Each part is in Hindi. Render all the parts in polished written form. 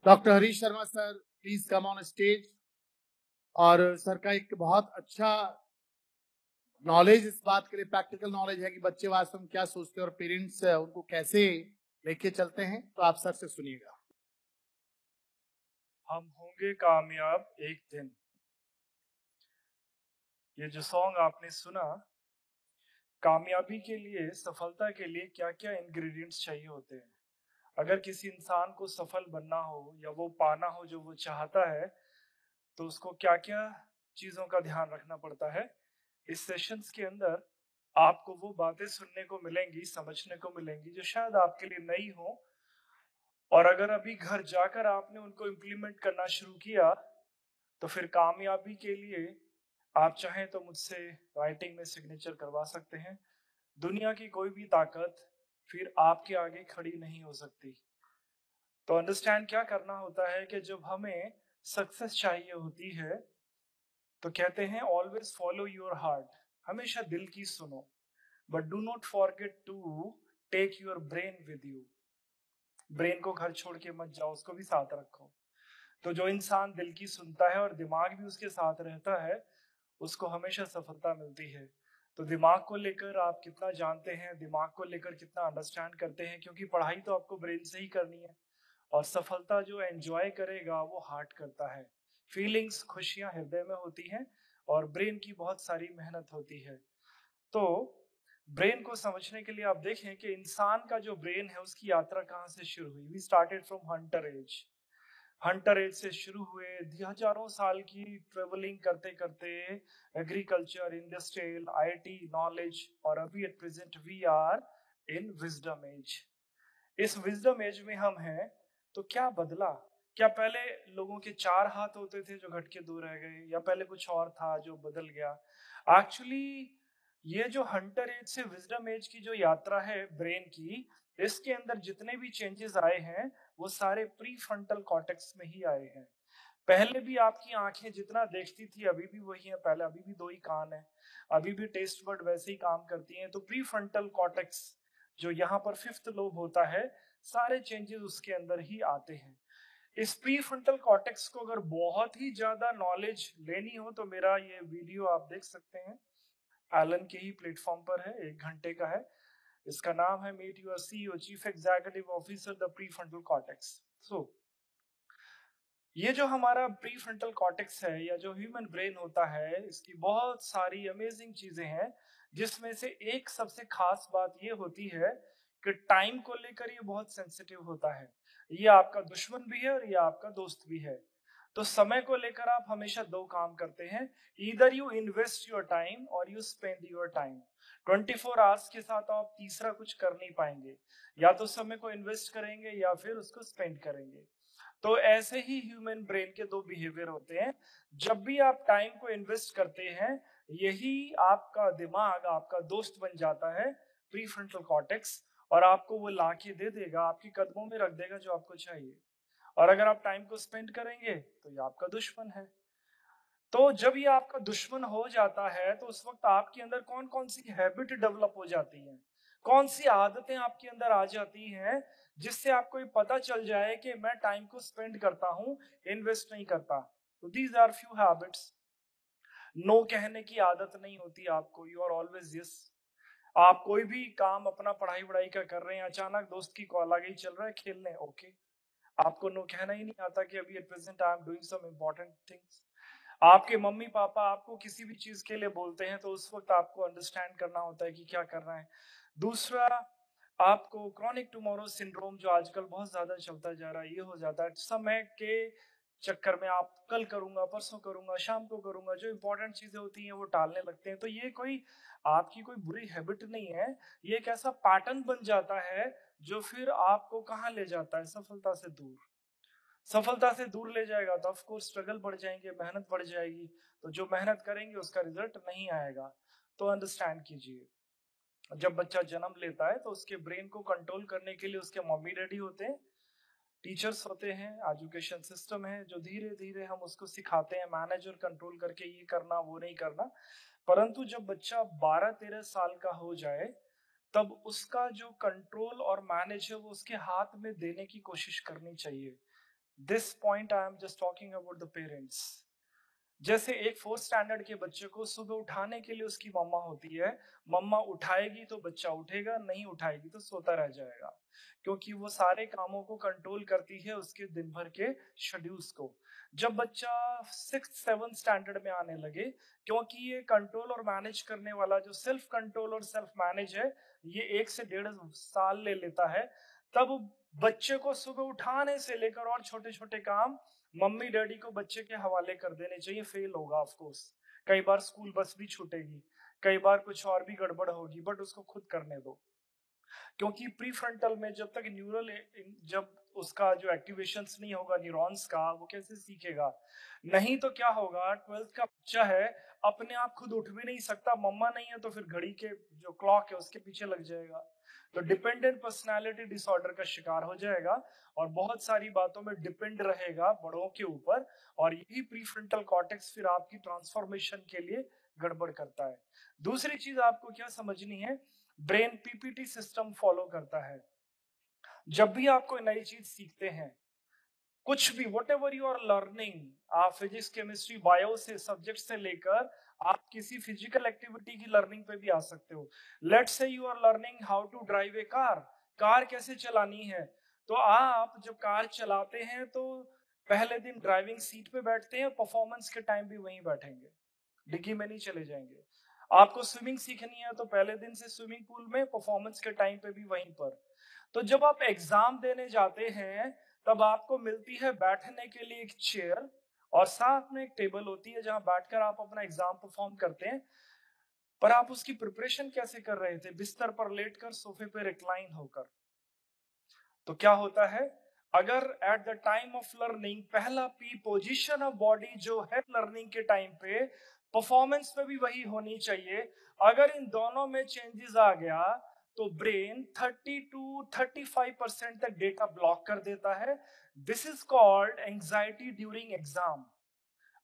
Doctor Harish Sharma sir, please come on stage. और सर का एक बहुत अच्छा नॉलेज इस बात के लिए, प्रैक्टिकल नॉलेज है कि बच्चे वास्तव में क्या सोचते हैं और पेरेंट्स उनको कैसे लेके चलते हैं। तो आप सर से सुनिएगा। हम होंगे कामयाब एक दिन। ये जो सॉन्ग आपने सुना, कामयाबी के लिए, सफलता के लिए क्या क्या इंग्रेडिएंट्स चाहिए होते हैं। अगर किसी इंसान को सफल बनना हो या वो पाना हो जो वो चाहता है, तो उसको क्या क्या चीजों का ध्यान रखना पड़ता है। इस सेशंस के अंदर आपको वो बातें सुनने को मिलेंगी, समझने को मिलेंगी जो शायद आपके लिए नई हो, और अगर अभी घर जाकर आपने उनको इम्प्लीमेंट करना शुरू किया, तो फिर कामयाबी के लिए आप चाहें तो मुझसे राइटिंग में सिग्नेचर करवा सकते हैं। दुनिया की कोई भी ताकत फिर आपके आगे खड़ी नहीं हो सकती। तो अंडरस्टैंड क्या करना होता है कि जब हमें सक्सेस चाहिए होती है, तो कहते हैं ऑलवेज फॉलो योर हार्ट, हमेशा दिल की सुनो, but do not forget to take your brain with you. Brain को घर छोड़ के मत जाओ, उसको भी साथ रखो। तो जो इंसान दिल की सुनता है और दिमाग भी उसके साथ रहता है, उसको हमेशा सफलता मिलती है। तो दिमाग को लेकर आप कितना जानते हैं, दिमाग को लेकर कितना अंडरस्टैंड करते हैं, क्योंकि पढ़ाई तो आपको ब्रेन से ही करनी है। और सफलता जो एंजॉय करेगा वो हार्ट करता है। फीलिंग्स, खुशियां हृदय में होती हैं, और ब्रेन की बहुत सारी मेहनत होती है। तो ब्रेन को समझने के लिए आप देखें कि इंसान का जो ब्रेन है उसकी यात्रा कहाँ से शुरू हुई। We started from hunter age. Hunter age से शुरू हुए, हजारों साल की ट्रेवलिंग करते करते एग्रीकल्चर, इंडस्ट्रियल, आईटी, नॉलेज, और अभी at present we are in wisdom age. इस विजडम एज में हम हैं। तो क्या बदला? क्या पहले लोगों के चार हाथ होते थे जो घट के दो रह गए, या पहले कुछ और था जो बदल गया? एक्चुअली ये जो हंटर एज से विजडम एज की जो यात्रा है ब्रेन की, इसके अंदर जितने भी चेंजेस आए हैं वो सारे प्री फ्रंटल कॉर्टेक्स में ही आए हैं। पहले भी आपकी आंखें जितना देखती थी अभी भी वही है, पहले अभी भी दो ही कान है, अभी भी टेस्ट बर्ड वैसे ही काम करती हैं। तो प्री फ्रंटल कॉर्टेक्स जो यहाँ पर फिफ्थ लोब होता है, सारे चेंजेस उसके अंदर ही आते हैं। इस प्री फ्रंटल कॉर्टेक्स को अगर बहुत ही ज्यादा नॉलेज लेनी हो तो मेरा ये वीडियो आप देख सकते हैं, एलन के ही प्लेटफॉर्म पर है, 1 घंटे का है। इसका नाम है meet your CEO, chief executive officer, the prefrontal cortex. So ये जो हमारा प्री फ्रंटल कॉर्टेक्स है, या जो ह्यूमन ब्रेन होता है, इसकी बहुत सारी अमेजिंग चीजें हैं, जिसमें से एक सबसे खास बात ये होती है कि टाइम को लेकर ये बहुत सेंसिटिव होता है। ये आपका दुश्मन भी है और ये आपका दोस्त भी है। तो समय को लेकर आप हमेशा दो काम करते हैं, either you invest your time और you spend your time. 24 hours के साथ आप तीसरा कुछ कर नहीं पाएंगे, या तो समय को इन्वेस्ट करेंगे या फिर उसको स्पेंड करेंगे। तो ऐसे ही ह्यूमन ब्रेन के दो बिहेवियर होते हैं। जब भी आप टाइम को इन्वेस्ट करते हैं, यही आपका दिमाग आपका दोस्त बन जाता है, प्री फ्रंटल कॉर्टेक्स, और आपको वो लाके दे देगा, आपके कदमों में रख देगा जो आपको चाहिए। और अगर आप टाइम को स्पेंड करेंगे तो ये आपका दुश्मन है। तो जब ये आपका दुश्मन हो जाता है, तो उस वक्त आपके अंदर कौन कौन सी हैबिट डेवलप हो जाती हैं, कौन सी आदतें आपके अंदर आ जाती हैं, जिससे आपको ये पता चल जाए कि मैं टाइम को स्पेंड करता हूं, इन्वेस्ट नहीं करता। तो these are few habits. No कहने की आदत नहीं होती आपको, यू आर ऑलवेज यस। आप कोई भी काम अपना पढ़ाई वढ़ाई का कर रहे हैं, अचानक दोस्त की कॉल आ गई, चल रहा है खेलने, ओके। आपको नो कहना ही नहीं आता कि अभी at present I am doing some important things. आपके मम्मी पापा आपको किसी भी चीज के लिए बोलते हैं, तो उस वक्त आपको अंडरस्टैंड करना होता है कि क्या करना है। दूसरा, आपको क्रॉनिक टुमारो सिंड्रोम जो आजकल बहुत ज्यादा चलता जा रहा है, ये हो जाता है समय के चक्कर में। आप कल करूंगा, परसों करूंगा, शाम को करूंगा, जो इंपॉर्टेंट चीजें होती हैं वो टालने लगते हैं। तो ये कोई आपकी कोई बुरी हैबिट नहीं है, ये एक ऐसा पैटर्न बन जाता है जो फिर आपको कहाँ ले जाता है, सफलता से दूर। सफलता से दूर ले जाएगा तो ऑफ कोर्स स्ट्रगल बढ़ जाएंगे, मेहनत बढ़ जाएगी। तो जो मेहनत करेंगे उसका रिजल्ट नहीं आएगा। तो अंडरस्टैंड कीजिए, जब बच्चा जन्म लेता है तो उसके ब्रेन को कंट्रोल करने के लिए उसके मम्मी डैडी होते हैं, टीचर्स होते हैं, एजुकेशन सिस्टम है, जो धीरे धीरे हम उसको सिखाते हैं मैनेज और कंट्रोल करके, ये करना वो नहीं करना। परंतु जब बच्चा 12-13 साल का हो जाए, तब उसका जो कंट्रोल और मैनेज है वो उसके हाथ में देने की कोशिश करनी चाहिए। This point I am just talking about the parents. जैसे एक 4th स्टैंडर्ड के बच्चे को सुबह उठाने के लिए उसकी मम्मा होती है, मम्मा उठाएगी तो बच्चा उठेगा, नहीं उठाएगी तो सोता रह जाएगा, क्योंकि वो सारे कामों को कंट्रोल करती है उसके दिन भर के शेड्यूल्स को। जब बच्चा 6th 7th स्टैंडर्ड में आने लगे, क्योंकि ये कंट्रोल और मैनेज करने वाला जो सेल्फ कंट्रोल और सेल्फ मैनेज है, ये 1 से 1.5 साल ले लेता है, तब बच्चे को सुबह उठाने से लेकर और छोटे छोटे काम मम्मी डैडी को बच्चे के हवाले कर देने चाहिए। फेल होगा ऑफ कोर्स, कई बार स्कूल बस भी छूटेगी, कई बार कुछ और भी गड़बड़ होगी, बट उसको खुद करने दो। क्योंकि प्री फ्रंटल में जब तक जब उसका जो एक्टिवेशंस नहीं होगा न्यूरॉन्स का, वो कैसे सीखेगा? नहीं तो क्या होगा, 12th का बच्चा है, अपने आप खुद उठ भी नहीं सकता, मम्मा नहीं है तो फिर घड़ी के जो क्लॉक है उसके पीछे लग जाएगा, तो डिपेंडेंट पर्सनालिटी डिसऑर्डर का शिकार हो जाएगा और बहुत सारी बातों में डिपेंड रहेगा बड़ों के ऊपर, और यही प्री फ्रंटल कॉर्टेक्स फिर आपकी ट्रांसफॉर्मेशन के लिए गड़बड़ करता है। दूसरी चीज आपको क्या समझनी है, ब्रेन पीपीटी सिस्टम फॉलो करता है। जब भी आप कोई नई चीज सीखते हैं, कुछ भी whatever you are learning, आप फिजिक्स केमिस्ट्री बायो से सब्जेक्ट से लेकर आप किसी फिजिकल एक्टिविटी की लर्निंग पे भी आ सकते हो। Let's say you are learning how to drive a car, car कैसे चलानी है, तो आप जब कार चलाते हैं तो पहले दिन ड्राइविंग सीट पे बैठते हैं, परफॉर्मेंस के टाइम भी वहीं बैठेंगे, डिग्गी में नहीं चले जाएंगे। आपको स्विमिंग सीखनी है तो पहले दिन से स्विमिंग पूल में, परफॉर्मेंस के टाइम पे भी वहीं पर। तो जब आप एग्जाम देने जाते हैं तब आपको मिलती है बैठने के लिए एक चेयर और साथ में एक टेबल होती है जहां बैठकर आप अपना एग्जाम परफॉर्म करते हैं। पर आप उसकी प्रिपरेशन कैसे कर रहे थे? बिस्तर पर लेटकर, सोफे पर रिक्लाइन होकर। तो क्या होता है, अगर at the time of learning पहला पी पोजीशन ऑफ बॉडी जो है लर्निंग के टाइम पे, परफॉर्मेंस में भी वही होनी चाहिए। अगर इन दोनों में चेंजेस आ गया तो ब्रेन 30 to 35% तक डेटा ब्लॉक कर देता है। This is called anxiety during exam.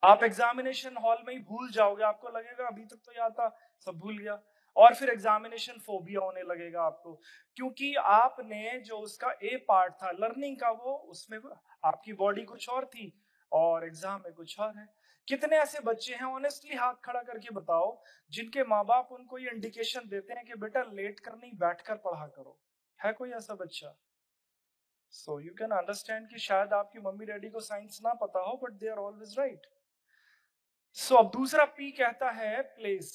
आप एग्जामिनेशन हॉल में ही भूल जाओगे, आपको लगेगा अभी तक तो याद था, सब भूल गया, और फिर एग्जामिनेशन फोबिया होने लगेगा आपको, क्योंकि आपने जो उसका ए पार्ट था लर्निंग का, वो उसमें आपकी बॉडी कुछ और थी और एग्जाम में कुछ और है। कितने ऐसे बच्चे हैं, ऑनेस्टली हाथ खड़ा करके बताओ, जिनके माँ बाप उनको ये इंडिकेशन देते हैं कि बेटा लेट कर नहीं, बैठकर पढ़ा करो? है कोई ऐसा बच्चा? सो यू कैन अंडरस्टैंड कि शायद आपकी मम्मी डैडी को साइंस ना पता हो, but they are always right. So अब दूसरा पी कहता है प्लेस।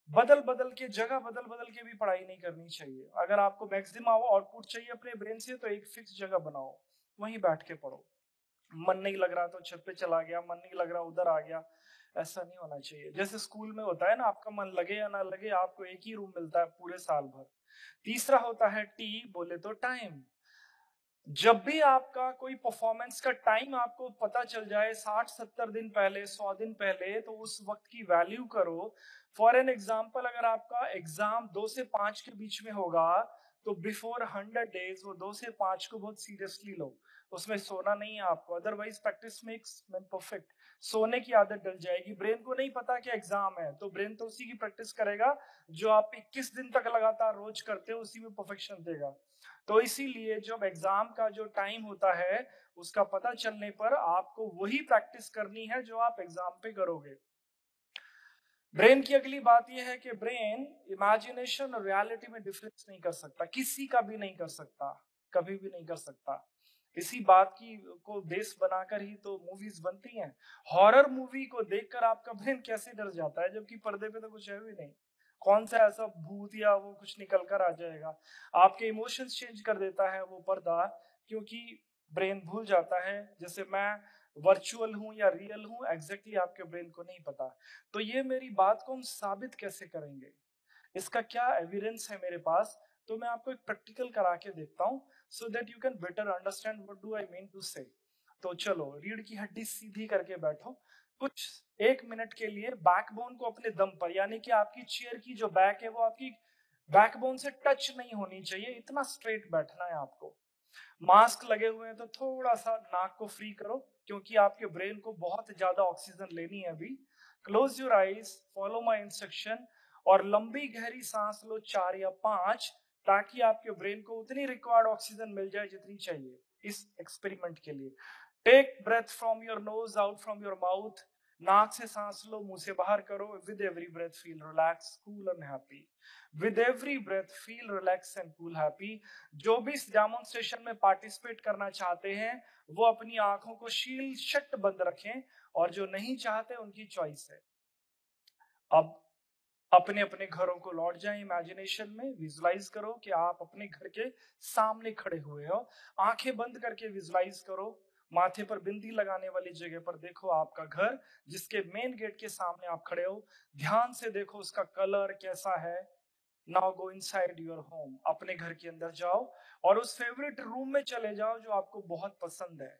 बदल बदल के, जगह बदल बदल के भी पढ़ाई नहीं करनी चाहिए। अगर आपको मैक्सिमम आउटपुट चाहिए अपने ब्रेन से तो एक फिक्स जगह बनाओ, वहीं बैठ के पढ़ो। मन नहीं लग रहा तो छत पे चला गया, मन नहीं लग रहा उधर आ गया, ऐसा नहीं होना चाहिए। जैसे स्कूल में होता है ना, आपका मन लगे या ना लगे, आपको एक ही रूम मिलता है पूरे साल भर। तीसरा होता है टी, बोले तो टाइम। जब भी आपका कोई परफॉर्मेंस का टाइम आपको पता चल जाए 60-70 दिन पहले, 100 दिन पहले, तो उस वक्त की वैल्यू करो। फॉर एन एग्जाम्पल, अगर आपका एग्जाम 2 से 5 के बीच में होगा तो बिफोर 100 डेज वो 2 से 5 को बहुत सीरियसली लो। उसमें सोना नहीं है आपको, otherwise practice makes man perfect. सोने की आदत डल जाएगी। ब्रेन को नहीं पता कि एग्जाम है, तो ब्रेन तो उसी की प्रैक्टिस करेगा जो आप 21 दिन तक लगातार रोज करते हो, उसी में परफेक्शन देगा। तो इसीलिए जब एग्जाम का जो टाइम होता है, उसका पता चलने पर आपको वही प्रैक्टिस करनी है जो आप एग्जाम पे करोगे। ब्रेन की अगली बात यह है कि ब्रेन इमेजिनेशन और रियलिटी में डिफरेंस नहीं कर सकता, किसी का भी नहीं कर सकता, कभी भी नहीं कर सकता। इसी बात की को बेस बनाकर ही तो मूवीज बनती हैं। हॉरर मूवी को देखकर आपका ब्रेन कैसे डर जाता है, जबकि पर्दे पे तो कुछ है भी नहीं। कौन सा ऐसा भूत या वो कुछ निकल कर आ जाएगा? आपके इमोशंस चेंज कर देता है वो पर्दा, क्योंकि ब्रेन भूल जाता है। जैसे मैं वर्चुअल हूं या रियल हूं, एग्जैक्टली आपके ब्रेन को नहीं पता। तो ये मेरी बात को हम साबित कैसे करेंगे, इसका क्या एविडेंस है मेरे पास? तो मैं आपको एक प्रैक्टिकल करा के देखता हूं, so that you can better understand what do I mean to say. तो चलो, रीढ़ की हड्डी सीधी करके बैठो, कुछ 1 मिनट के लिए बैकबोन को अपने दम पर, यानी कि आपकी चेयर की जो बैक है वो आपकी बैकबोन से टच नहीं होनी चाहिए, इतना स्ट्रेट बैठना है आपको। मास्क लगे हुए हैं तो थोड़ा सा नाक को फ्री करो, क्योंकि आपके ब्रेन को बहुत ज्यादा ऑक्सीजन लेनी है अभी। Close your eyes, follow my instruction, और लंबी गहरी सांस लो 4 या 5, ताकि आपके ब्रेन को उतनी रिक्वायर्ड ऑक्सीजन मिल जाए जितनी चाहिए इस एक्सपेरिमेंट के लिए। Take breath from your nose, out from your mouth. नाक से सांस लो, मुंह से बाहर करो। With every breath feel relax, cool and happy. With every breath feel relax and cool happy. जो भी इस डेमोन्स्ट्रेशन में पार्टिसिपेट करना चाहते हैं वो अपनी आंखों को शील शट बंद रखें, और जो नहीं चाहते उनकी चॉइस है। अब अपने अपने घरों को लौट जाएं। इमेजिनेशन में विजुलाइज करो कि आप अपने घर के सामने खड़े हुए हो। आंखें बंद करके विजुलाइज करो। माथे पर बिंदी लगाने वाली जगह पर देखो आपका घर, जिसके मेन गेट के सामने आप खड़े हो। ध्यान से देखो उसका कलर कैसा है। Now go inside your home. अपने घर के अंदर जाओ और उस फेवरेट रूम में चले जाओ जो आपको बहुत पसंद है।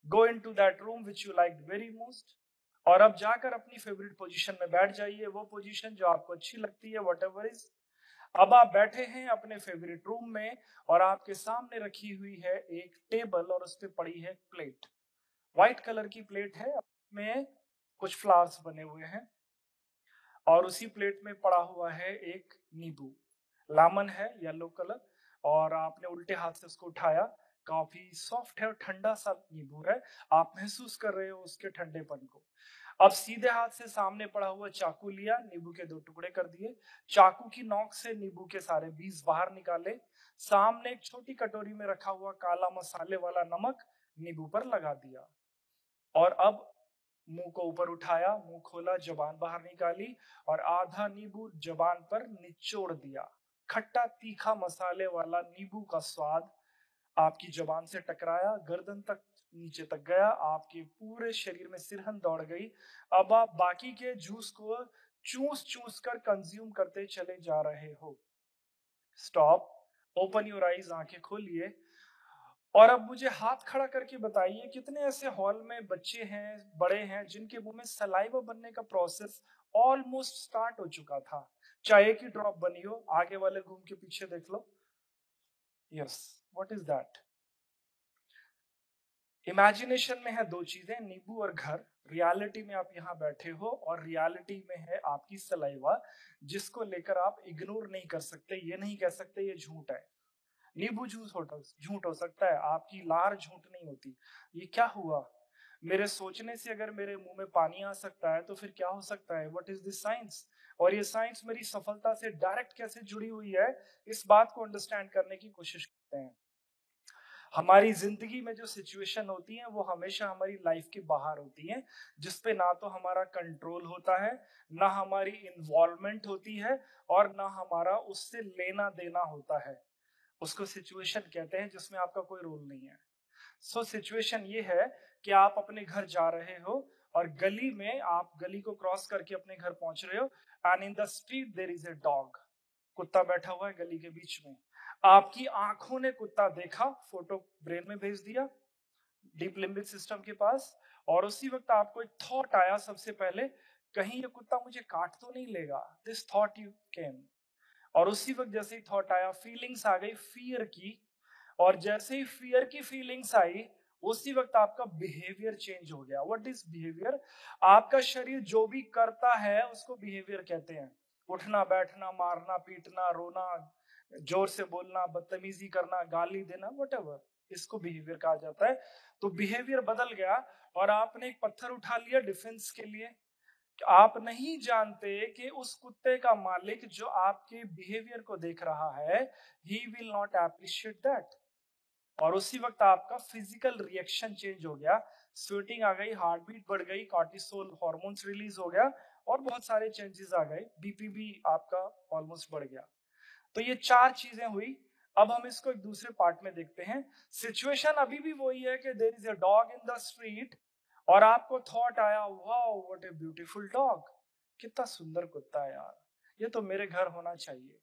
Go in to that room which you like very most. और अब जाकर अपनी फेवरेट पोजीशन में बैठ जाइए, वो पोजीशन जो आपको अच्छी लगती है, वट एवर इज। अब आप बैठे हैं अपने फेवरेट रूम में और आपके सामने रखी हुई है एक टेबल और उस पर पड़ी है प्लेट। व्हाइट कलर की प्लेट है, में कुछ फ्लावर्स बने हुए हैं और उसी प्लेट में पड़ा हुआ है एक नींबू। लेमन है येलो कलर, और आपने उल्टे हाथ से उसको उठाया। काफी सॉफ्ट है और ठंडा सा नींबू है। आप महसूस कर रहे हो उसके ठंडेपन को। अब सीधे हाथ से सामने पड़ा हुआ चाकू लिया, नींबू के 2 टुकड़े कर दिए। चाकू की नोक से नींबू के सारे बीज बाहर निकाले। सामने एक छोटी कटोरी में रखा हुआ काला मसाले वाला नमक नींबू पर लगा दिया। और अब मुंह को ऊपर उठाया, मुंह खोला, जबान बाहर निकाली और आधा नींबू जबान पर निचोड़ दिया। खट्टा तीखा मसाले वाला नींबू का स्वाद आपकी जबान से टकराया, गर्दन तक नीचे तक गया, आपके पूरे शरीर में सिरहन दौड़ गई। अब आप बाकी के जूस को चूस चूस कर कंज्यूम करते चले जा रहे हो। स्टॉप, ओपन योर आईज, आंखें खोलिए। और अब मुझे हाथ खड़ा करके बताइए कितने ऐसे हॉल में बच्चे हैं, बड़े हैं, जिनके मुंह में सलाइवा बनने का प्रोसेस ऑलमोस्ट स्टार्ट हो चुका था। चाहे एक ही ड्रॉप बनी हो। आगे वाले घूम के पीछे देख लो। Yes, what is that? Imagination में है 2 चीजें, नींबू और घर। रियलिटी में आप यहाँ बैठे हो और रियलिटी में है आपकी सलाइवा, जिसको लेकर आप इग्नोर नहीं कर सकते। ये नहीं कह सकते ये झूठ है। नींबू झूठ हो सकता है, आपकी लार झूठ नहीं होती। ये क्या हुआ? मेरे सोचने से अगर मेरे मुंह में पानी आ सकता है तो फिर क्या हो सकता है? What is this science? और ये साइंस मेरी सफलता से डायरेक्ट कैसे जुड़ी हुई है, इस बात को अंडरस्टैंड करने की कोशिश करते हैं। हमारी जिंदगी में जो सिचुएशन होती है वो हमेशा हमारी लाइफ के बाहर होती है, जिसपे ना तो हमारा कंट्रोल होता है, ना हमारी इन्वॉल्वमेंट होती है, और ना हमारा उससे लेना देना होता है। उसको सिचुएशन कहते हैं जिसमें आपका कोई रोल नहीं है। सो सिचुएशन ये है कि आप अपने घर जा रहे हो और गली में, आप गली को क्रॉस करके अपने घर पहुंच रहे हो, and in the street there is a dog. कुत्ता बैठा हुआ है गली के बीच में। आपकी आंखों ने कुत्ता देखा, फोटो ब्रेन में भेज दिया डीप लिम्बिक सिस्टम के पास, और उसी वक्त आपको एक थॉट आया सबसे पहले, कहीं ये कुत्ता मुझे काट तो नहीं लेगा। This thought you came. और उसी वक्त जैसे ही थॉट आया, फीलिंग्स आ गई फियर की, और जैसे ही फियर की फीलिंग्स आई उसी वक्त आपका बिहेवियर चेंज हो गया। What is behaviour? आपका शरीर जो भी करता है उसको बिहेवियर कहते हैं। उठना, बैठना, मारना, पीटना, रोना, जोर से बोलना, बदतमीजी करना, गाली देना, व्हाटएवर, इसको बिहेवियर कहा जाता है। तो बिहेवियर बदल गया और आपने एक पत्थर उठा लिया डिफेंस के लिए। आप नहीं जानते कि उस कुत्ते का मालिक जो आपके बिहेवियर को देख रहा है, he will not appreciate that. और उसी वक्त आपका फिजिकल रिएक्शन चेंज हो गया, स्वेटिंग आ गई, हार्ट बीट बढ़ गई, कॉर्टिसोल हार्मोन्स रिलीज हो गया, और बहुत सारे चेंजेस आ गए, बीपी भी आपका ऑलमोस्ट बढ़ गया। तो ये 4 चीजें हुई। अब हम इसको एक दूसरे पार्ट में देखते हैं। सिचुएशन अभी भी वही है कि there is a dog in the street, और आपको थॉट आया, wow what a beautiful dog, कितना सुंदर कुत्ता है यार, ये तो मेरे घर होना चाहिए।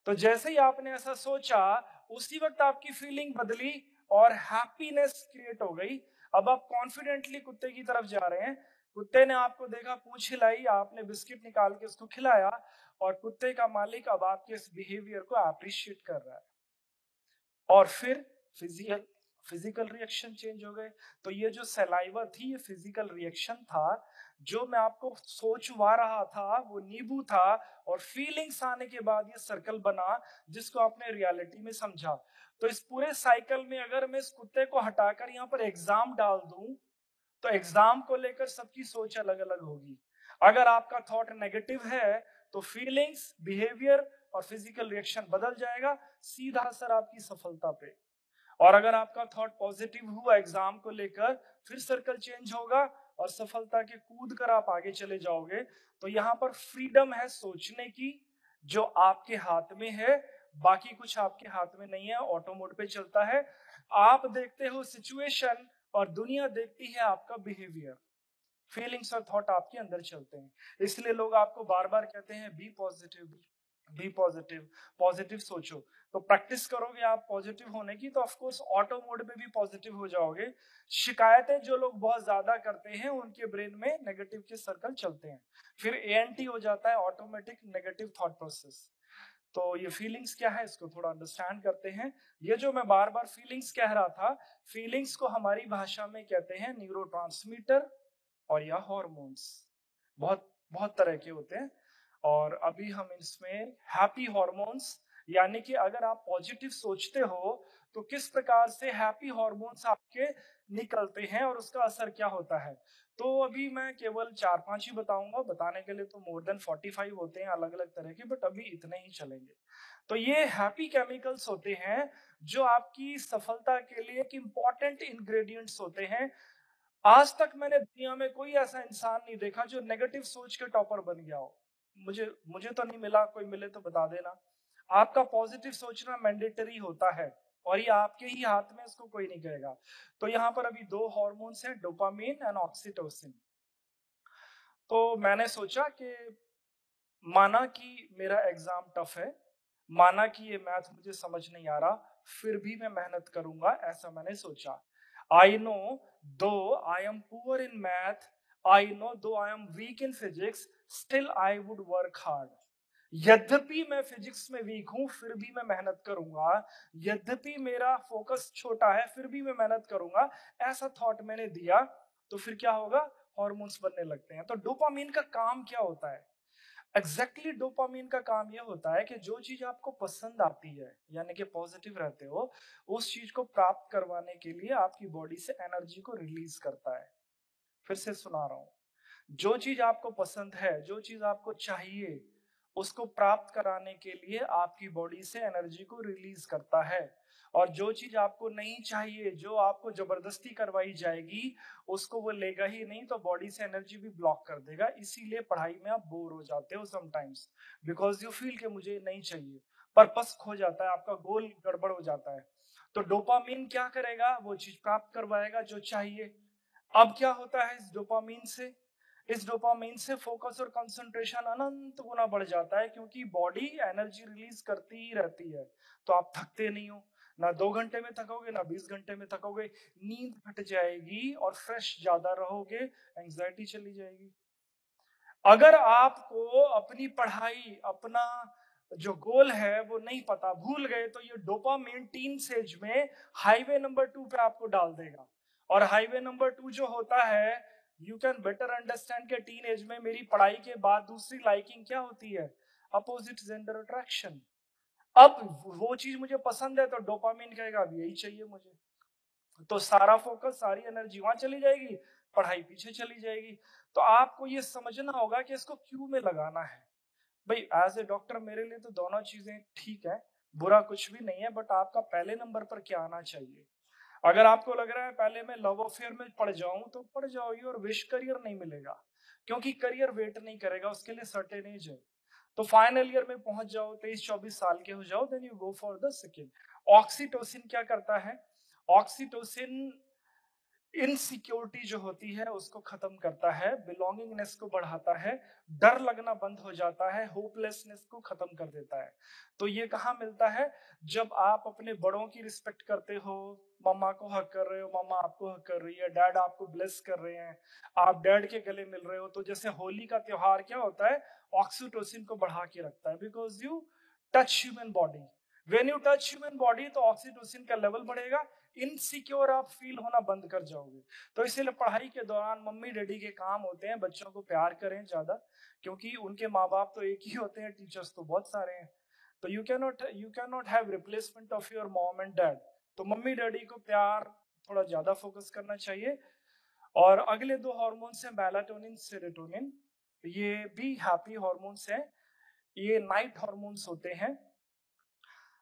तो जैसे ही आपने ऐसा सोचा उसी वक्त आपकी फीलिंग बदली और हैप्पीनेस क्रिएट हो गई। अब आप कॉन्फिडेंटली कुत्ते की तरफ जा रहे हैं। कुत्ते ने आपको देखा, पूंछ हिलाई, आपने बिस्किट निकाल के उसको खिलाया, और कुत्ते का मालिक अब आपके इस बिहेवियर को अप्रिशिएट कर रहा है। और फिर फिजिकल फिजिकल रिएक्शन चेंज हो गए। तो ये जो सलाइवा थी ये फिजिकल रिएक्शन था, जो मैं आपको सोचवा रहा था वो नींबू था, और फीलिंग्स आने के बाद ये सर्कल बना जिसको आपने रियलिटी में समझा। तो इस पूरे साइकिल में अगर मैं इस कुत्ते को हटाकर यहाँ पर एग्जाम डाल दूं तो एग्जाम को लेकर सबकी सोच अलग अलग होगी। अगर आपका थॉट नेगेटिव है तो फीलिंग्स, बिहेवियर और फिजिकल रिएक्शन बदल जाएगा, सीधा असर आपकी सफलता पे। और अगर आपका थॉट पॉजिटिव हुआ एग्जाम को लेकर, फिर सर्कल चेंज होगा और सफलता के कूद कर आप आगे चले जाओगे। तो यहाँ पर फ्रीडम है सोचने की, जो आपके हाथ में है, बाकी कुछ आपके हाथ में नहीं है, ऑटो मोड पे चलता है। आप देखते हो सिचुएशन और दुनिया देखती है आपका बिहेवियर। फीलिंग्स और थॉट आपके अंदर चलते हैं, इसलिए लोग आपको बार बार कहते हैं be positive, be positive, positive सोचो। तो प्रैक्टिस करोगे आप पॉजिटिव होने की तो ऑफ कोर्स ऑटो मोड में भी पॉजिटिव हो जाओगे। शिकायतें जो लोग बहुत ज्यादा करते हैं उनके ब्रेन में नेगेटिव के सर्कल चलते हैं, फिर एएनटी हो जाता है, ऑटोमेटिक नेगेटिव थॉट प्रोसेस। तो ये फीलिंग्स क्या है इसको थोड़ा अंडरस्टैंड करते हैं। ये जो मैं बार बार फीलिंग्स कह रहा था, फीलिंग्स को हमारी भाषा में कहते हैं न्यूरोट्रांसमीटर और या हॉर्मोन्स। बहुत बहुत तरह के होते हैं, और अभी हम इसमें हैप्पी हॉर्मोन्स, यानी कि अगर आप पॉजिटिव सोचते हो तो किस प्रकार से हैप्पी हॉर्मोन्स आपके निकलते हैं और उसका असर क्या होता है। तो अभी मैं केवल 4-5 ही बताऊंगा, बताने के लिए तो मोर देन 45 होते हैं अलग अलग तरह के, बट अभी इतने ही चलेंगे। तो ये हैप्पी केमिकल्स होते हैं जो आपकी सफलता के लिए एक इंपॉर्टेंट इंग्रेडिएंट्स होते हैं। आज तक मैंने दुनिया में कोई ऐसा इंसान नहीं देखा जो नेगेटिव सोच के टॉपर बन गया हो। मुझे मुझे तो नहीं मिला, कोई मिले तो बता देना। आपका पॉजिटिव सोचना मैंडेटरी होता है और ये आपके ही हाथ में, इसको कोई नहीं कहेगा। तो यहाँ पर अभी 2 हार्मोन्स हैं, डोपामिन एंड ऑक्सीटोसिन। तो मैंने सोचा कि माना कि मेरा एग्जाम टफ है, माना कि ये मैथ मुझे समझ नहीं आ रहा, फिर भी मैं मेहनत करूंगा, ऐसा मैंने सोचा। I know though I am poor in math, I know though I am weak in physics, still I would work hard. यद्यपि मैं फिजिक्स में वीक हूं फिर भी मैं मेहनत करूंगा, यद्यपि मेरा फोकस छोटा है फिर भी मैं मेहनत करूंगा, ऐसा थॉट मैंने दिया। तो फिर क्या होगा, हॉर्मोन्स बनने लगते हैं। तो डोपामिन का काम क्या होता है? एग्जैक्टली डोपामिन का काम यह होता है कि जो चीज आपको पसंद आती है, यानी कि पॉजिटिव रहते हो, उस चीज को प्राप्त करवाने के लिए आपकी बॉडी से एनर्जी को रिलीज करता है। फिर से सुना रहा हूं, जो चीज आपको पसंद है, जो चीज आपको चाहिए, उसको प्राप्त कराने के लिए आपकी बॉडी से एनर्जी को रिलीज करता है। और जो चीज आपको नहीं चाहिए, जो आपको जबरदस्ती करवाई जाएगी, उसको वो लेगा ही नहीं, तो बॉडी से एनर्जी भी ब्लॉक कर देगा। इसीलिए पढ़ाई में आप बोर हो जाते हो समटाइम्स, बिकॉज यू फील कि मुझे नहीं चाहिए, पर्पस खो जाता है, आपका गोल गड़बड़ हो जाता है। तो डोपामिन क्या करेगा, वो चीज प्राप्त करवाएगा जो चाहिए। अब क्या होता है इस डोपामिन से? इस डोपामिन से फोकस और कंसंट्रेशन अनंत गुना बढ़ जाता है, क्योंकि बॉडी एनर्जी रिलीज करती ही रहती है। तो आप थकते नहीं हो, ना 2 घंटे में थकोगे ना 20 घंटे में थकोगे, नींद घट जाएगी और फ्रेश ज्यादा रहोगे, एंजाइटी चली जाएगी। अगर आपको अपनी पढ़ाई, अपना जो गोल है वो नहीं पता, भूल गए, तो ये डोपामिन टीन स्टेज में हाईवे नंबर 2 पे आपको डाल देगा। और हाईवे नंबर 2 जो होता है, यू कैन बेटर अंडरस्टैंड के टीन एज में मेरी पढ़ाई के बाद दूसरी लाइकिंग क्या होती है, अपोजिट जेंडर अट्रैक्शन। अब वो चीज मुझे पसंद है तो डोपामिन कहेगा अब यही चाहिए मुझे, तो सारा फोकस, सारी एनर्जी वहां चली जाएगी, पढ़ाई पीछे चली जाएगी। तो आपको ये समझना होगा कि इसको क्यों में लगाना है। भाई एज ए डॉक्टर मेरे लिए तो दोनों चीजें ठीक है, बुरा कुछ भी नहीं है, बट आपका पहले नंबर पर क्या आना चाहिए। अगर आपको लग रहा है पहले मैं लव अफेयर में पड़ जाऊं तो पड़ जाओगे और विश करियर नहीं मिलेगा, क्योंकि करियर वेट नहीं करेगा, उसके लिए सर्टेन एज है। तो फाइनल ईयर में पहुंच जाओ, 23-24 साल के हो जाओ, then you go for the second. Oxytocin क्या करता है? ऑक्सीटोसिन इनसिक्योरिटी जो होती है उसको खत्म करता है, बिलोंगिंगनेस को बढ़ाता है, डर लगना बंद हो जाता है, होपलेसनेस को खत्म कर देता है। तो ये कहाँ मिलता है? जब आप अपने बड़ों की रिस्पेक्ट करते हो, मम्मा को हक कर रहे हो, मम्मा आपको हक कर रही है, डैड आपको ब्लेस कर रहे हैं, आप डैड के गले मिल रहे हो। तो जैसे होली का त्योहार क्या होता है, ऑक्सीटोसिन को बढ़ा के रखता है, because you touch human body. When you touch human body तो ऑक्सीटोसिन का लेवल बढ़ेगा, इनसिक्योर आप फील होना बंद कर जाओगे। तो इसीलिए पढ़ाई के दौरान मम्मी डैडी के काम होते हैं बच्चों को प्यार करें ज्यादा, क्योंकि उनके माँ बाप तो एक ही होते हैं, टीचर्स तो बहुत सारे हैं। तो you can not have replacement of your mom and dad. तो मम्मी डैडी को प्यार थोड़ा ज्यादा फोकस करना चाहिए। और अगले दो हॉर्मोन्स हैं मेलाटोनिन, सेरोटोनिन। ये भी हैप्पी हॉर्मोन्स हैं। ये नाइट हॉर्मोन्स होते हैं,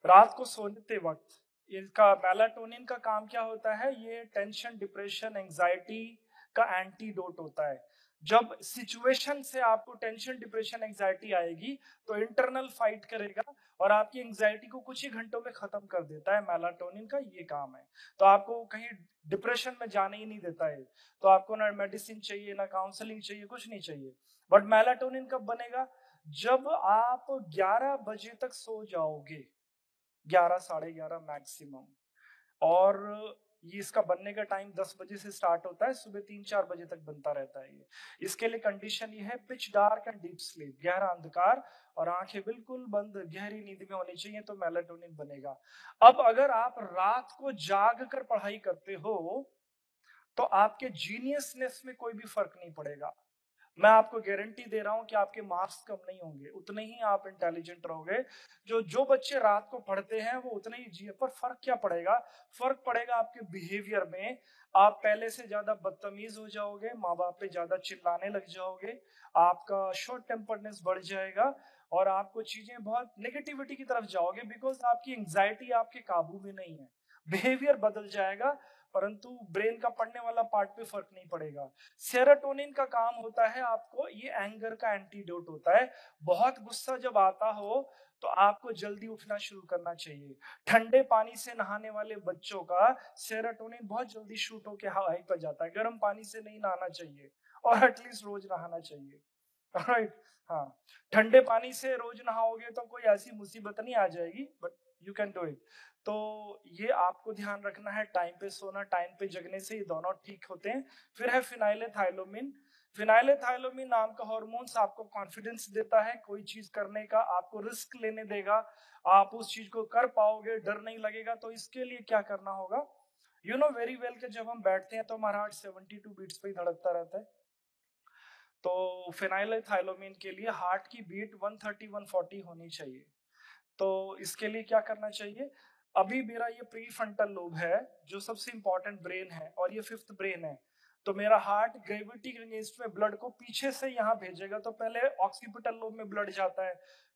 रात को सोते वक्त। इसका मेलाटोनिन का काम क्या होता है? ये टेंशन, डिप्रेशन, एंजाइटी का एंटीडोट होता है। जब सिचुएशन से आपको टेंशन, डिप्रेशन, एंजाइटी आएगी तो इंटरनल फाइट करेगा और आपकी एंजाइटी को कुछ ही घंटों में खत्म कर देता है। मेलाटोनिन का ये काम है। तो आपको कहीं डिप्रेशन में जाने ही नहीं देता है। तो आपको ना मेडिसिन चाहिए, ना काउंसलिंग चाहिए, कुछ नहीं चाहिए। बट मेलाटोनिन कब बनेगा? जब आप 11 बजे तक सो जाओगे, 11 साढ़े 11 मैक्सिमम। और ये इसका बनने का टाइम 10 बजे से स्टार्ट होता है, सुबह 3-4 बजे तक बनता रहता है ये। इसके लिए कंडीशन ये है pitch dark and deep sleep, गहरा अंधकार और आंखें बिल्कुल बंद, गहरी नींद में होनी चाहिए, तो मेलाटोनिन बनेगा। अब अगर आप रात को जाग कर पढ़ाई करते हो तो आपके जीनियसनेस में कोई भी फर्क नहीं पड़ेगा। मैं आपको गारंटी दे रहा हूं कि आपके मार्क्स कम नहीं होंगे, उतने ही आप इंटेलिजेंट रहोगे। जो बच्चे रात को पढ़ते हैं वो उतने ही जिए। पर फर्क क्या पड़ेगा? फर्क पड़ेगा आपके बिहेवियर में। आप पहले से ज्यादा बदतमीज हो जाओगे, माँ बाप पे ज्यादा चिल्लाने लग जाओगे, आपका शॉर्ट टेम्पर्डनेस बढ़ जाएगा और आपको चीजें बहुत नेगेटिविटी की तरफ जाओगे, बिकॉज आपकी एंजाइटी आपके काबू में नहीं है। बिहेवियर बदल जाएगा, परंतु ब्रेन का पढ़ने वाला पार्ट पे फर्क नहीं पड़ेगा। सेरोटोनिन का काम होता है आपको, ये एंगर का एंटीडोट होता है। बहुत गुस्सा जब आता हो तो आपको जल्दी उठना शुरू करना चाहिए। ठंडे पानी से नहाने वाले बच्चों का सेरोटोनिन बहुत जल्दी शूट होके हाई पर जाता है। गर्म पानी से नहीं नहाना चाहिए और एटलीस्ट रोज नहाना चाहिए। राइट? हाँ, ठंडे पानी से रोज नहाओगे तो कोई ऐसी मुसीबत नहीं आ जाएगी, but you can do it. तो ये आपको ध्यान रखना है। टाइम पे सोना, टाइम पे जगने से ये दोनों ठीक होते हैं। फिर है फिनाइलेथाइलोमिन। फिनाइलेथाइलोमिन नाम का हार्मोन्स आपको कॉन्फिडेंस देता है कोई चीज करने का, आपको रिस्क लेने देगा, आप उस चीज को कर पाओगे, डर नहीं लगेगा। तो इसके लिए क्या करना होगा? यू नो वेरी वेल कि जब हम बैठते हैं तो हमारा हार्ट 72 बीट्स पे ही धड़कता रहता है। तो फिनाइलेथाइलोमिन के लिए हार्ट की बीट 130-140 होनी चाहिए। तो इसके लिए क्या करना चाहिए? अभी मेरा ये प्रीफ्रंटल लोब है जो सबसे इंपॉर्टेंट ब्रेन है और ये 5th ब्रेन है। तो मेरा हार्ट ग्रेविटी के अगेंस्ट में ब्लड को पीछे से यहाँ भेजेगा। तो पहले ऑक्सीपिटल लोब में ब्लड जाता है,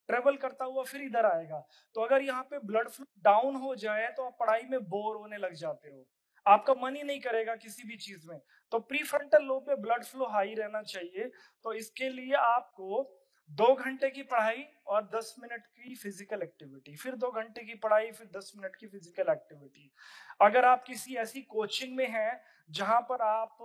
ट्रेवल करता हुआ फिर इधर आएगा। तो अगर यहाँ पे ब्लड फ्लो डाउन हो जाए तो आप पढ़ाई में बोर होने लग जाते हो, आपका मन ही नहीं करेगा किसी भी चीज में। तो प्रीफ्रंटल लोब में ब्लड फ्लो हाई रहना चाहिए। तो इसके लिए आपको 2 घंटे की पढ़ाई और 10 मिनट की फिजिकल एक्टिविटी, फिर 2 घंटे की पढ़ाई, फिर 10 मिनट की फिजिकल एक्टिविटी। अगर आप किसी ऐसी कोचिंग में हैं जहां पर आप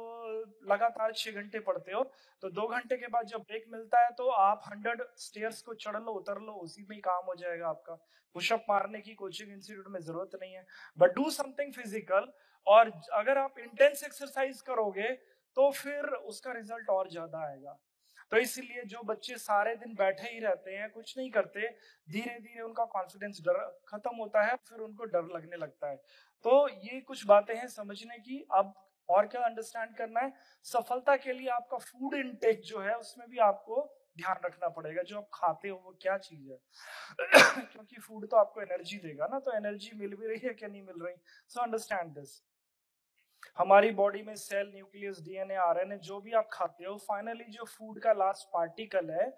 लगातार 6 घंटे पढ़ते हो, तो 2 घंटे के बाद जब ब्रेक मिलता है तो आप 100 स्टेयर्स को चढ़ लो, उतर लो, उसी में ही काम हो जाएगा आपका। पुशअप मारने की कोचिंग इंस्टीट्यूट में जरूरत नहीं है, बट डू समथिंग फिजिकल। और अगर आप इंटेंस एक्सरसाइज करोगे तो फिर उसका रिजल्ट और ज्यादा आएगा। तो इसलिए जो बच्चे सारे दिन बैठे ही रहते हैं, कुछ नहीं करते, धीरे धीरे उनका कॉन्फिडेंस डर खत्म होता है, फिर उनको डर लगने लगता है। तो ये कुछ बातें हैं समझने की। अब और क्या अंडरस्टैंड करना है? सफलता के लिए आपका फूड इनटेक जो है उसमें भी आपको ध्यान रखना पड़ेगा। जो आप खाते हो वो क्या चीज है क्योंकि फूड तो आपको एनर्जी देगा ना। तो एनर्जी मिल भी रही है क्या नहीं मिल रही? So understand this. हमारी बॉडी में सेल, न्यूक्लियस, डीएनए, आरएनए जो भी आप खाते हो, फाइनली जो फूड का लास्ट पार्टिकल है,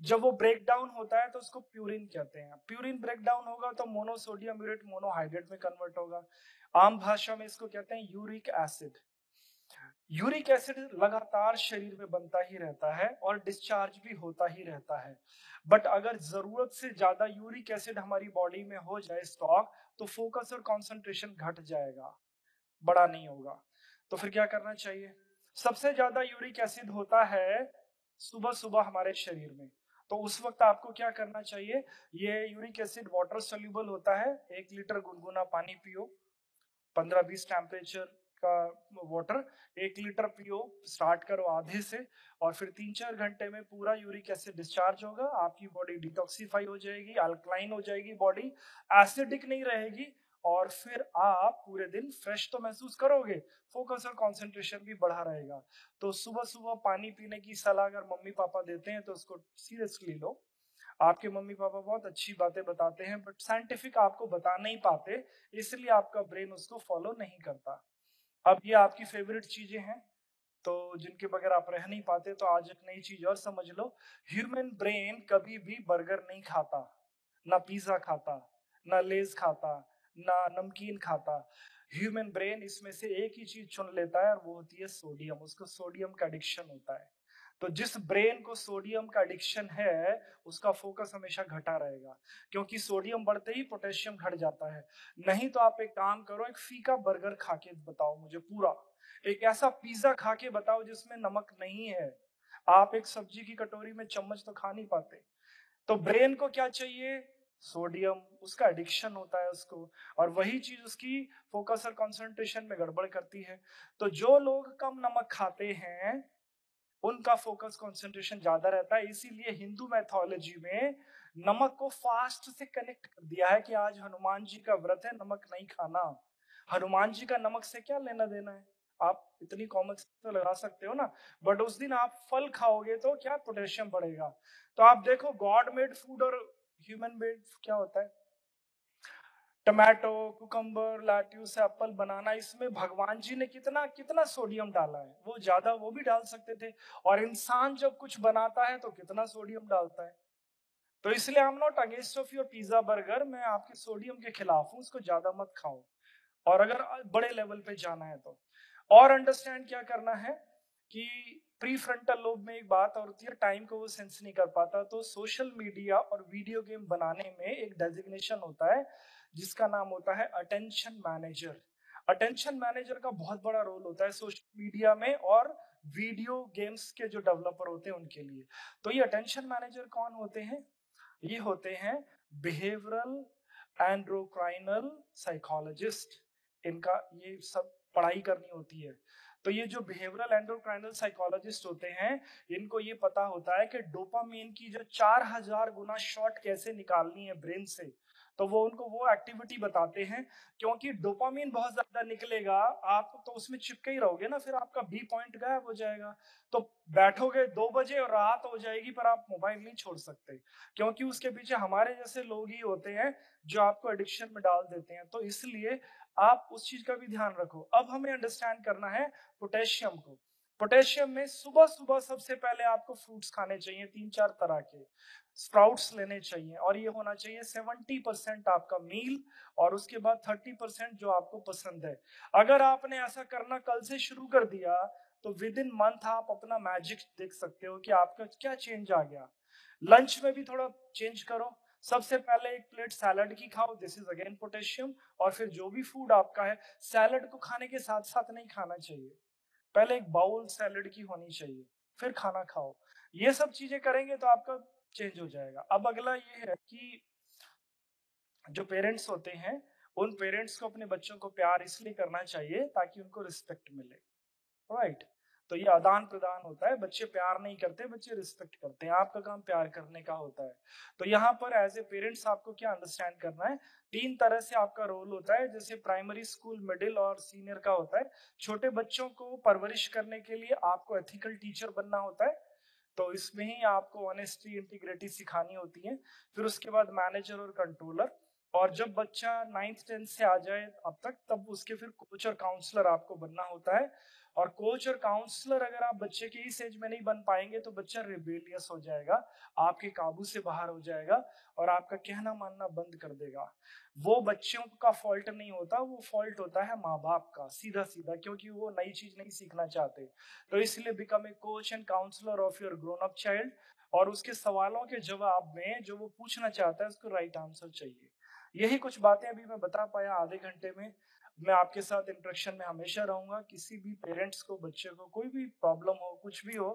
जब वो ब्रेक डाउन होता है तो उसको प्यूरिन कहते हैं। प्यूरिन ब्रेक डाउन होगा तो मोनोसोडियम यूरेट मोनोहाइड्रेट में कन्वर्ट होगा। आम भाषा में इसको कहते हैं यूरिक एसिड। यूरिक एसिड लगातार शरीर में बनता ही रहता है और डिस्चार्ज भी होता ही रहता है। बट अगर जरूरत से ज्यादा यूरिक एसिड हमारी बॉडी में हो जाए स्टॉक, तो फोकस और कंसंट्रेशन घट जाएगा, बड़ा नहीं होगा। तो फिर क्या करना चाहिए? सबसे ज्यादा यूरिक एसिड होता है सुबह सुबह हमारे शरीर में। तो उस वक्त आपको क्या करना चाहिए? ये यूरिक एसिड वाटर सोल्यूबल होता है। 1 लीटर गुनगुना पानी पियो, 15-20 टेम्परेचर का वाटर, 1 लीटर पियो। स्टार्ट करो आधे से और फिर 3-4 घंटे में पूरा यूरिक एसिड डिस्चार्ज होगा, आपकी बॉडी डिटॉक्सिफाई हो जाएगी, अल्कलाइन हो जाएगी बॉडी, एसिडिक नहीं रहेगी और फिर आप पूरे दिन फ्रेश तो महसूस करोगे, फोकस और कंसंट्रेशन भी बढ़ा रहेगा। तो सुबह सुबह पानी पीने की सलाह अगर मम्मी पापा देते हैं तो उसको सीरियसली लो। आपके मम्मी पापा बहुत अच्छी बातें बताते हैं, बट साइंटिफिक आपको बता नहीं पाते, इसलिए आपका ब्रेन उसको फॉलो नहीं करता। अब ये आपकी फेवरेट चीजें हैं, तो जिनके बगैर आप रह नहीं पाते, तो आज एक नई चीज और समझ लो। ह्यूमन ब्रेन कभी भी बर्गर नहीं खाता, ना पिज्जा खाता, ना लेज खाता, ना नमकीन खाता। ह्यूमन ब्रेन इसमें से एक ही चीज चुन लेता है और वो होती है सोडियम। उसको सोडियम का एडिक्शन होता है। तो जिस ब्रेन को सोडियम का एडिक्शन है उसका फोकस हमेशा घटा रहेगा, क्योंकि सोडियम बढ़ते ही पोटेशियम घट जाता है। नहीं तो आप एक काम करो, एक फीका बर्गर खा के बताओ मुझे पूरा, एक ऐसा पिज्जा खा के बताओ जिसमें नमक नहीं है। आप एक सब्जी की कटोरी में चम्मच तो खा नहीं पाते। तो ब्रेन को क्या चाहिए? सोडियम, उसका एडिक्शन होता है उसको, और वही चीज उसकी फोकस और कंसंट्रेशन में गड़बड़ करती है। तो जो लोग कम नमक खाते हैं उनका फोकस कंसंट्रेशन ज्यादा रहता है। इसीलिए हिंदू मैथोलॉजी में नमक को फास्ट से कनेक्ट कर दिया है कि आज हनुमान जी का व्रत है, नमक नहीं खाना। हनुमान जी का नमक से क्या लेना देना है? आप इतनी कॉमन सेंस तो लगा सकते हो ना। बट उस दिन आप फल खाओगे तो क्या पोटेशियम बढ़ेगा। तो आप देखो, गॉड मेड फूड और ह्यूमन मेड क्या होता है। टमाटो, कुकम्बर, लैट्यूस, एप्पल, बनाना, इसमें भगवान जी ने कितना कितना सोडियम डाला है। वो ज्यादा वो भी डाल सकते थे। और इंसान जब कुछ बनाता है तो कितना सोडियम डालता है। तो इसलिए I am not against of your pizza burger, मैं आपके सोडियम के खिलाफ हूं, उसको ज्यादा मत खाओ। और अगर बड़े लेवल पे जाना है तो और अंडरस्टैंड क्या करना है कि प्री फ्रंटल लोब में एक बात और होती है, टाइम को वो सेंस नहीं कर पाता। तो सोशल मीडिया और वीडियो गेम बनाने में एक डेजिग्नेशन होता है जिसका नाम होता है अटेंशन मैनेजर। अटेंशन मैनेजर का बहुत बड़ा रोल होता है सोशल मीडिया में और वीडियो गेम्स के जो डेवलपर होते हैं उनके लिए। तो ये अटेंशन मैनेजर कौन होते हैं? ये होते हैं बिहेवियरल एंड्रोक्राइनल साइकोलॉजिस्ट। इनका ये सब पढ़ाई करनी होती है। तो ये जो बिहेवियरल एंडोक्राइनल साइकोलॉजिस्ट होते हैं, इनको ये पता होता है कि डोपामीन की जो 4000 गुना शॉट कैसे निकालनी है ब्रेन से। तो वो उनको वो एक्टिविटी बताते हैं, क्योंकि डोपामीन बहुत ज्यादा निकलेगा आप तो उसमें चिपके ही रहोगे ना, फिर आपका बी पॉइंट गायब हो जाएगा। तो बैठोगे 2 बजे और रात हो जाएगी पर आप मोबाइल नहीं छोड़ सकते, क्योंकि उसके पीछे हमारे जैसे लोग ही होते हैं जो आपको एडिक्शन में डाल देते हैं। तो इसलिए आप उस चीज का भी ध्यान रखो। अब हमें अंडरस्टैंड करना है पोटेशियम को। पोटेशियम में सुबह सुबह सबसे पहले आपको फ्रूट्स खाने चाहिए, 3-4 तरह के स्प्राउट्स लेने चाहिए, और ये होना चाहिए 70% आपका मील, और उसके बाद 30% जो आपको पसंद है। अगर आपने ऐसा करना कल से शुरू कर दिया तो विद इन मंथ आप अपना मैजिक देख सकते हो कि आपका क्या चेंज आ गया। लंच में भी थोड़ा चेंज करो। सबसे पहले एक प्लेट सैलड की खाओ, दिस इज अगेन पोटेशियम। और फिर जो भी फूड आपका है, सैलड को खाने के साथ साथ नहीं खाना चाहिए, पहले एक बाउल सैलड की होनी चाहिए, फिर खाना खाओ। ये सब चीजें करेंगे तो आपका चेंज हो जाएगा। अब अगला ये है कि जो पेरेंट्स होते हैं, उन पेरेंट्स को अपने बच्चों को प्यार इसलिए करना चाहिए ताकि उनको रिस्पेक्ट मिले, राइट। तो ये आदान प्रदान होता है। बच्चे प्यार नहीं करते, बच्चे रिस्पेक्ट करते हैं। आपका काम प्यार करने का होता है। तो यहाँ पर एज ए पेरेंट्स आपको क्या अंडरस्टैंड करना है, 3 तरह से आपका रोल होता है। जैसे प्राइमरी स्कूल, मिडिल और सीनियर का होता है। छोटे बच्चों को परवरिश करने के लिए आपको एथिकल टीचर बनना होता है। तो इसमें ही आपको ऑनेस्टी, इंटीग्रिटी सिखानी होती है। फिर उसके बाद मैनेजर और कंट्रोलर। और जब बच्चा 9th-10th से आ जाए अब तक, तब उसके फिर कोच और काउंसलर आपको बनना होता है। और कोच और काउंसलर अगर आप बच्चे के इस एज में नहीं बन पाएंगे तो बच्चा रिबेलियस हो जाएगा, आपके काबू से बाहर हो जाएगा और आपका कहना मानना बंद कर देगा। वो बच्चों का फॉल्ट नहीं होता, वो फॉल्ट होता है माँ बाप का, सीधा सीधा, क्योंकि वो नई चीज नहीं सीखना चाहते। तो इसलिए become a coach and counsellor of your grown up child, और उसके सवालों के जवाब में जो वो पूछना चाहता है उसको राइट आंसर चाहिए। यही कुछ बातें अभी मैं बता पाया आधे घंटे में। मैं आपके साथ इंटरेक्शन में हमेशा रहूंगा। किसी भी पेरेंट्स को, बच्चे को कोई भी प्रॉब्लम हो, कुछ भी हो,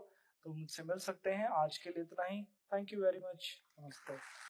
तो मुझसे मिल सकते हैं। आज के लिए इतना ही। Thank you very much. नमस्ते।